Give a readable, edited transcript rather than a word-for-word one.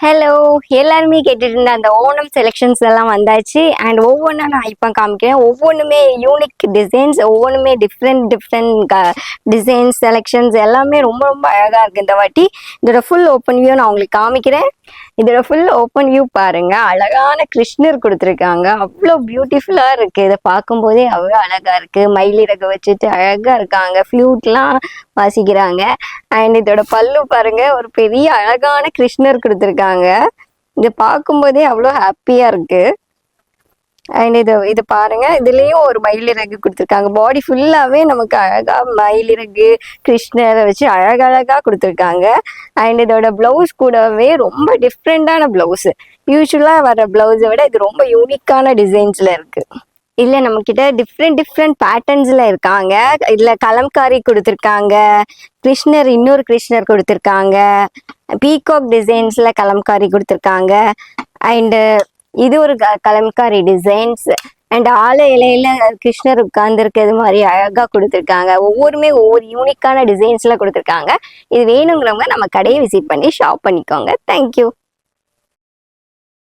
Hello, எல்லாருமே கேட்டுட்டு இருந்த அந்த ஓணம் செலெக்ஷன்ஸ் எல்லாம் வந்தாச்சு. அண்ட் ஒவ்வொன்றா நான் இப்போ காமிக்கிறேன். ஒவ்வொன்றுமே யூனிக் டிசைன்ஸ், ஒவ்வொன்றுமே டிஃப்ரெண்ட் டிஃப்ரெண்ட் டிசைன்ஸ் செலெக்ஷன்ஸ் எல்லாமே ரொம்ப ரொம்ப அழகாக இருக்குது இந்த வாட்டி. இதோட ஃபுல் ஓப்பன் வியூ நான் உங்களுக்கு காமிக்கிறேன். இதோட ஃபுல் ஓப்பன் வியூ பாருங்க. அழகான கிருஷ்ணர் கொடுத்துருக்காங்க. அவ்வளோ பியூட்டிஃபுல்லாக இருக்குது. இதை பார்க்கும்போதே அவ்வளோ அழகாக இருக்குது. மயிலிறகு வச்சுட்டு அழகாக இருக்காங்க. ஃப்ளூட்லாம் வாசிக்கிறாங்க. அண்ட் இதோட பல்லு பாருங்க, ஒரு பெரிய அழகான கிருஷ்ணர் கொடுத்துருக்காங்க. இதை பார்க்கும்போதே அவ்வளோ ஹாப்பியா இருக்கு. அண்ட் இது பாருங்க, இதுலயும் ஒரு மயிலிறகு கொடுத்துருக்காங்க. பாடி ஃபுல்லாவே நமக்கு அழகா மயிலிறகு கிருஷ்ணரை வச்சு அழகழகா கொடுத்துருக்காங்க. அண்ட் இதோட பிளவுஸ் கூடவே ரொம்ப டிஃப்ரெண்டான பிளவுஸ். யூஸ்வலா வர பிளவுஸை விட இது ரொம்ப யூனிக்கான டிசைன்ஸ்ல இருக்கு. இல்ல நம்ம கிட்ட டிஃப்ரெண்ட் டிஃப்ரெண்ட் பேட்டர்ன்ஸ்ல இருக்காங்க. இதுல கலம்காரி கொடுத்துருக்காங்க, கிருஷ்ணர் இன்னொரு கிருஷ்ணர் கொடுத்துருக்காங்க, பீகாக் டிசைன்ஸ்ல கலம்காரி கொடுத்துருக்காங்க. அண்ட் இது ஒரு கலம்காரி டிசைன்ஸ். அண்ட் ஆல இலையில கிருஷ்ணர் உட்கார்ந்து இருக்கிறது மாதிரி அழகா கொடுத்துருக்காங்க. ஒவ்வொருமே ஒவ்வொரு யூனிக்கான டிசைன்ஸ்ல கொடுத்துருக்காங்க. இது வேணுங்கிறவங்க நம்ம கடையை விசிட் பண்ணி ஷாப் பண்ணிக்கோங்க. தேங்க்யூ.